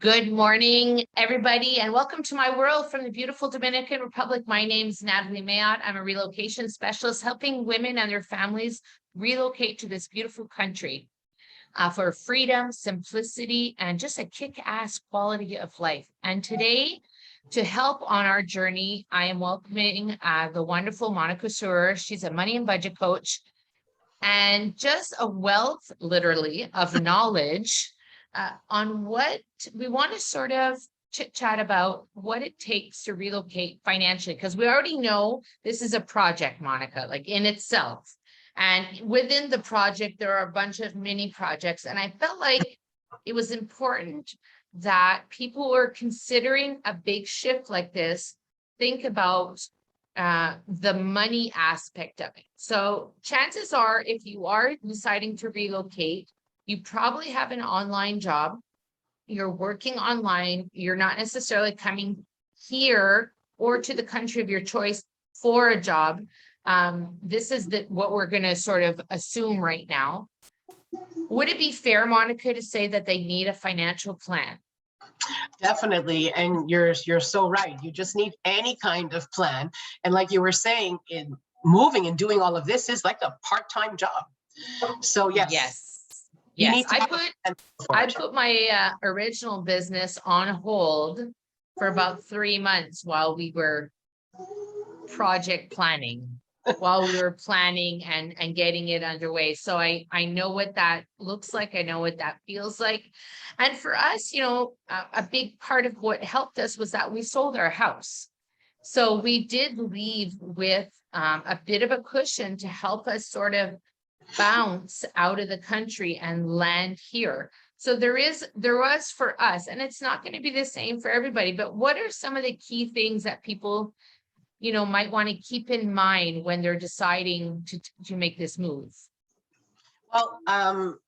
Good morning, everybody, and welcome to my world from the beautiful Dominican Republic. My name's Natalie Mayotte. I'm a relocation specialist helping women and their families relocate to this beautiful country for freedom, simplicity, and just a kick-ass quality of life. And today, to help on our journey, I am welcoming the wonderful Monica Surer. She's a money and budget coach and just a wealth, literally, of knowledge on what we want to sort of chit chat about what it takes to relocate financially, because we already know this is a project, Monica, like in itself. And within the project, there are a bunch of mini projects. And I felt like it was important that people who are considering a big shift like this think about the money aspect of it. So chances are, if you are deciding to relocate, you probably have an online job. You're working online. You're not necessarily coming here or to the country of your choice for a job. This is what we're going to sort of assume right now. Would it be fair, Monica, to say that they need a financial plan? Definitely, and you're so right. You just need any kind of plan. And like you were saying, in moving and doing all of this is like a part-time job. So yes. Yes, I put my original business on hold for about 3 months while we were project planning, while we were planning and getting it underway. So I know what that looks like. I know what that feels like. And for us, a big part of what helped us was that we sold our house. So we did leave with a bit of a cushion to help us sort of bounce out of the country and land here. So there was for us, and it's not going to be the same for everybody, but what are some of the key things that people, might want to keep in mind when they're deciding to make this move? Well,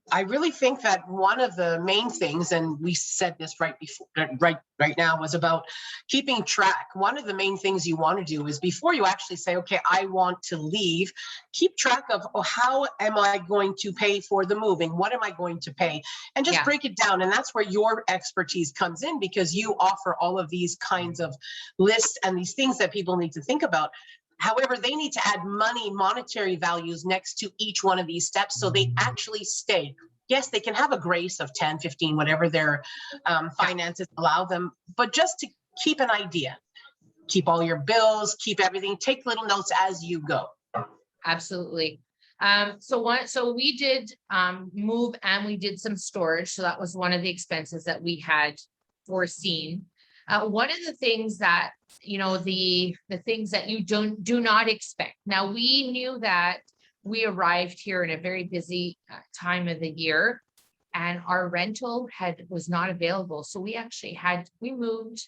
I really think that one of the main things, and we said this right now, was about keeping track. One of the main things you want to do is before you actually say, okay, I want to leave, keep track of how am I going to pay for the moving? What am I going to pay? And just break it down. And that's where your expertise comes in, because you offer all of these kinds of lists and these things that people need to think about. However, they need to add monetary values next to each one of these steps so they actually stay. Yes, they can have a grace of 10, 15, whatever their finances allow them, but just to keep an idea, keep all your bills, keep everything, take little notes as you go. Absolutely. So we did move and we did some storage. So that was one of the expenses that we had foreseen. One of the things that, the things that you do not expect. Now, we knew that we arrived here in a very busy time of the year, and our rental was not available. So we actually we moved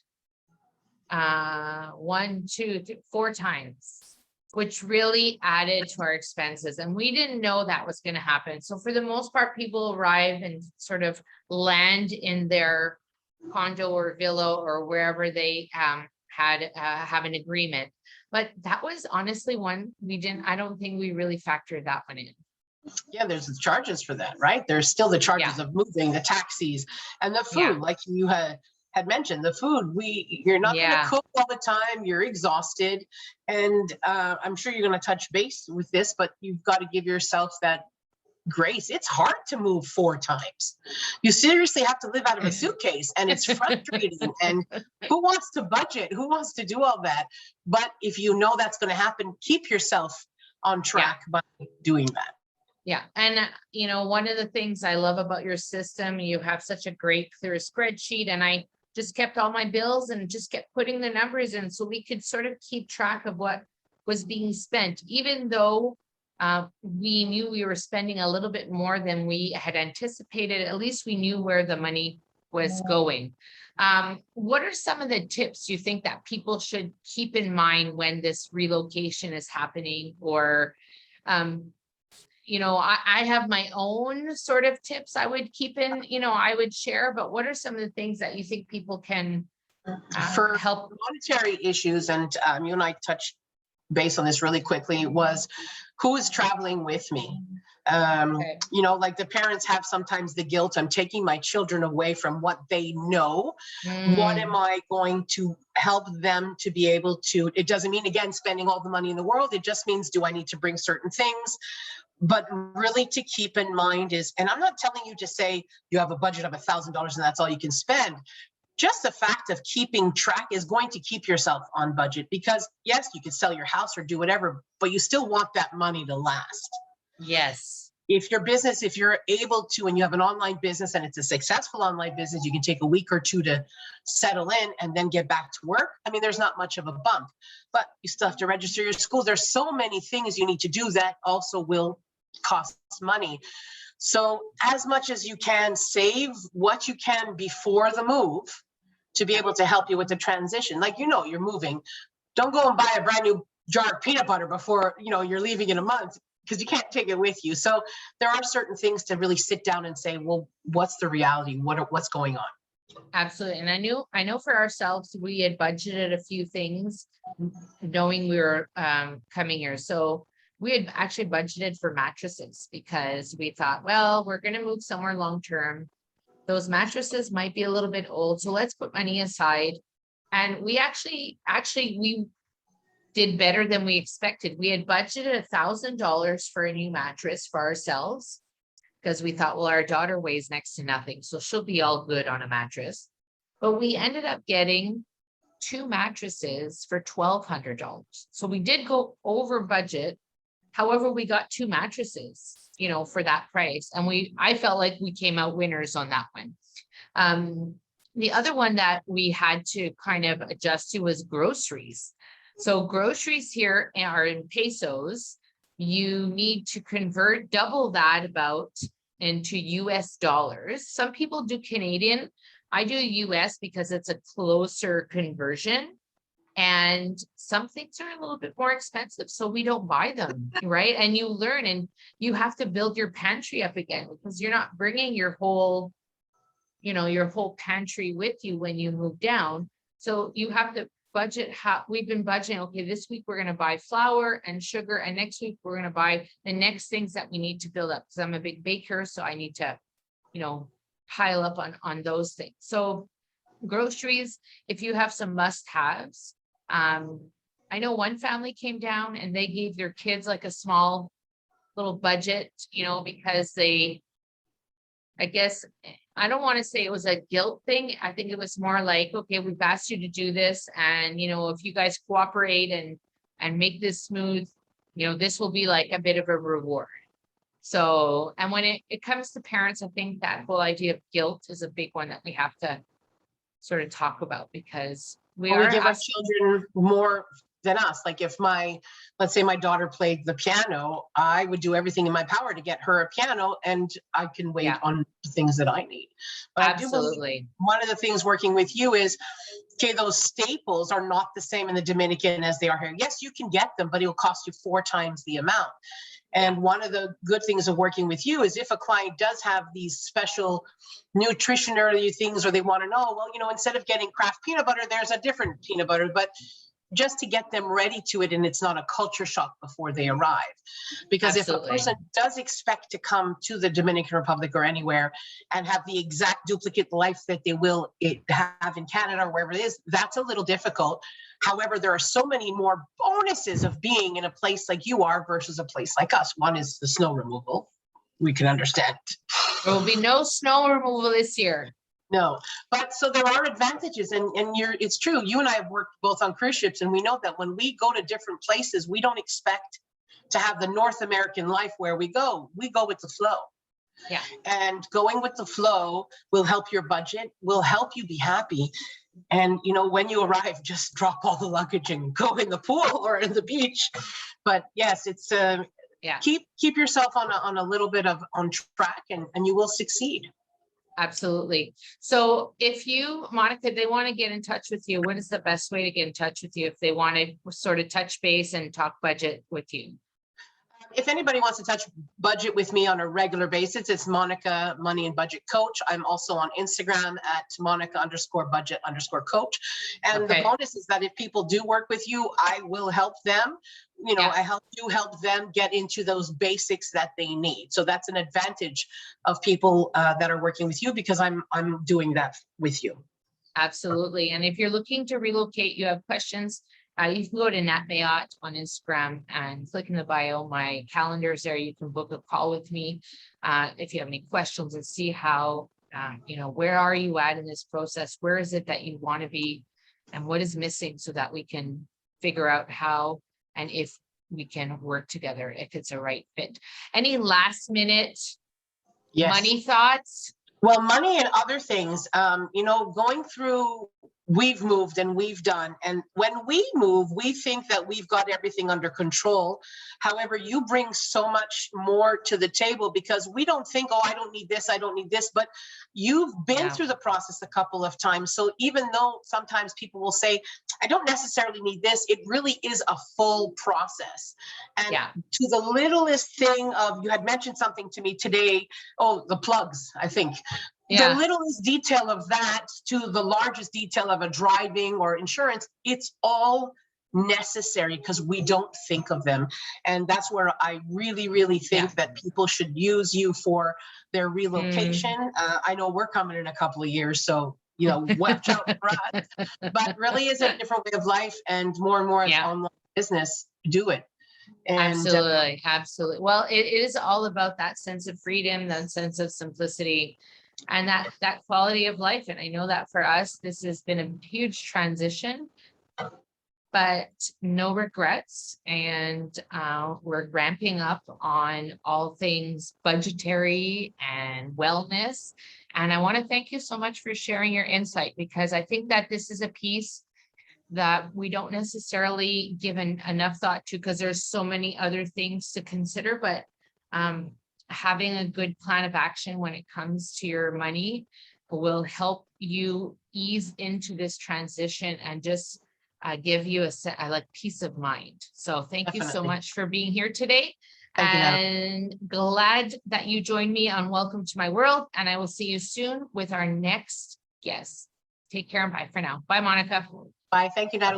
1, 2, 3, 4 times, which really added to our expenses. And we didn't know that was going to happen. So for the most part, people arrive and sort of land in their condo or villa or wherever they have an agreement. But that was honestly one I don't think we really factored that one in. Yeah, there's the charges for that, right? There's still the charges of moving, the taxis, and the food. Like you had mentioned, the food, you're not going to cook all the time. You're exhausted. And I'm sure you're going to touch base with this, but you've got to give yourself that grace. It's hard to move 4 times. You seriously have to live out of a suitcase, and it's frustrating. And who wants to budget? Who wants to do all that? But if you know that's going to happen, keep yourself on track by doing that. Yeah. And, one of the things I love about your system, you have such a great, clear spreadsheet, and I just kept all my bills and just kept putting the numbers in so we could sort of keep track of what was being spent, even though we knew we were spending a little bit more than we had anticipated. At least we knew where the money was going. What are some of the tips you think that people should keep in mind when this relocation is happening? Or, I have my own sort of tips I would keep in, I would share, but what are some of the things that you think people can for help? Monetary issues, and you and I touched base on this really quickly, was who is traveling with me. Okay. You know, like the parents have sometimes the guilt, I'm taking my children away from what they know. What am Mm, I going to help them to be able to? It doesn't mean, again, spending all the money in the world. It just means, do I need to bring certain things? But really to keep in mind is, and I'm not telling you to say you have a budget of $1,000 and that's all you can spend. Just the fact of keeping track is going to keep yourself on budget, because yes, you could sell your house or do whatever, but you still want that money to last. yes. If your business, if you're able to, and you have an online business and it's a successful online business, you can take a week or two to settle in and then get back to work. I mean, there's not much of a bump, but you still have to register your school. There's so many things you need to do that also will cost money. So as much as you can, save what you can before the move to be able to help you with the transition. Like, you know, you're moving. Don't go and buy a brand new jar of peanut butter before, you know, you're leaving in a month, because you can't take it with you. So there are certain things to really sit down and say, well, what's the reality? What's going on? Absolutely. And I know for ourselves, we had budgeted a few things knowing we were coming here. So we had actually budgeted for mattresses because we thought, well, we're going to move somewhere long term. Those mattresses might be a little bit old, so let's put money aside. And we actually we did better than we expected. We had budgeted $1,000 for a new mattress for ourselves because we thought, well, our daughter weighs next to nothing, so she'll be all good on a mattress. But we ended up getting 2 mattresses for $1,200. So we did go over budget. However, we got 2 mattresses, you know, for that price. And I felt like we came out winners on that one. The other one that we had to kind of adjust to was groceries. So groceries here are in pesos. You need to convert double that about into US dollars. Some people do Canadian. I do US because it's a closer conversion. And some things are a little bit more expensive, so we don't buy them, right? And you learn, and you have to build your pantry up again because you're not bringing your whole, you know, your whole pantry with you when you move down. So you have to budget. How we've been budgeting, okay, this week we're going to buy flour and sugar, and next week we're going to buy the next things that we need to build up, because I'm a big baker, so I need to, you know, pile up on those things. So groceries, if you have some must-haves. I know one family came down and they gave their kids like a small little budget, you know, because I guess, I don't want to say it was a guilt thing. I think it was more like, okay, we've asked you to do this, and, you know, if you guys cooperate and make this smooth, you know, this will be like a bit of a reward. So, and when it comes to parents, I think that whole idea of guilt is a big one that we have to sort of talk about, because we Well, we are give our asked. children more than us. Like if let's say my daughter played the piano, I would do everything in my power to get her a piano, and I can wait Yeah, on the things that I need. But I do believe absolutely. one of the things working with you is, okay, those staples are not the same in the Dominican as they are here. Yes, you can get them, but it'll cost you 4 times the amount. And one of the good things of working with you is if a client does have these special nutritionary things, or they want to know, well, you know, instead of getting Kraft peanut butter, there's a different peanut butter, but just to get them ready to it, and it's not a culture shock before they arrive. Because if a Absolutely. person does expect to come to the Dominican Republic or anywhere and have the exact duplicate life that they will have in Canada or wherever it is, that's a little difficult. However, there are so many more bonuses of being in a place like you are versus a place like us. One is the snow removal. We can understand. There will be no snow removal this year. No, but so there are advantages, and it's true. You and I have worked both on cruise ships, and we know that when we go to different places, we don't expect to have the North American life where we go with the flow. Yeah. And going with the flow will help your budget, will help you be happy. And, you know, when you arrive, just drop all the luggage and go in the pool or in the beach. But yes, it's Yeah, keep yourself on a little bit of on track, and you will succeed. absolutely. So if you, Monica, they want to get in touch with you, what is the best way to get in touch with you if they want to sort of touch base and talk budget with you? if anybody wants to touch budget with me on a regular basis, it's Monica Money and Budget Coach. I'm also on Instagram at Monica_budget_coach. And the Okay. bonus is that if people do work with you, I will help them. You know, Yeah. I help them get into those basics that they need. So that's an advantage of people that are working with you, because I'm doing that with you. Absolutely. And if you're looking to relocate, you have questions, you can go to Nat Mayot on Instagram and click in the bio. My calendar is there. You can book a call with me if you have any questions, and see how, where are you at in this process? Where is it that you want to be, and what is missing, so that we can figure out how and if we can work together, if it's a right fit. Any last minute money thoughts? Well, money and other things, going through, we've moved and we've done. And when we move, we think that we've got everything under control. However, you bring so much more to the table, because we don't think, oh, I don't need this, I don't need this, but you've been through the process a couple of times. So even though sometimes people will say, I don't necessarily need this, it really is a full process. And to the littlest thing of, you had mentioned something to me today, oh, the plugs, I think. The littlest detail of that to the largest detail of a driving or insurance, it's all necessary, because we don't think of them. And that's where I really, really think that people should use you for their relocation. I know we're coming in a couple of years, so, watch out for us. But really is a different way of life, and more as online business, do it. And Absolutely. Well, it is all about that sense of freedom, that sense of simplicity, and that quality of life. And I know that for us, this has been a huge transition, but no regrets. And we're ramping up on all things budgetary and wellness. And I want to thank you so much for sharing your insight, because I think that this is a piece that we don't necessarily give enough thought to, because there's so many other things to consider. But having a good plan of action when it comes to your money will help you ease into this transition, and just give you a peace of mind. So thank you so much for being here today. And glad that you joined me on Welcome to My World. And I will see you soon with our next guest. Take care and bye for now. Bye, Monica. Bye. Thank you, Natalie.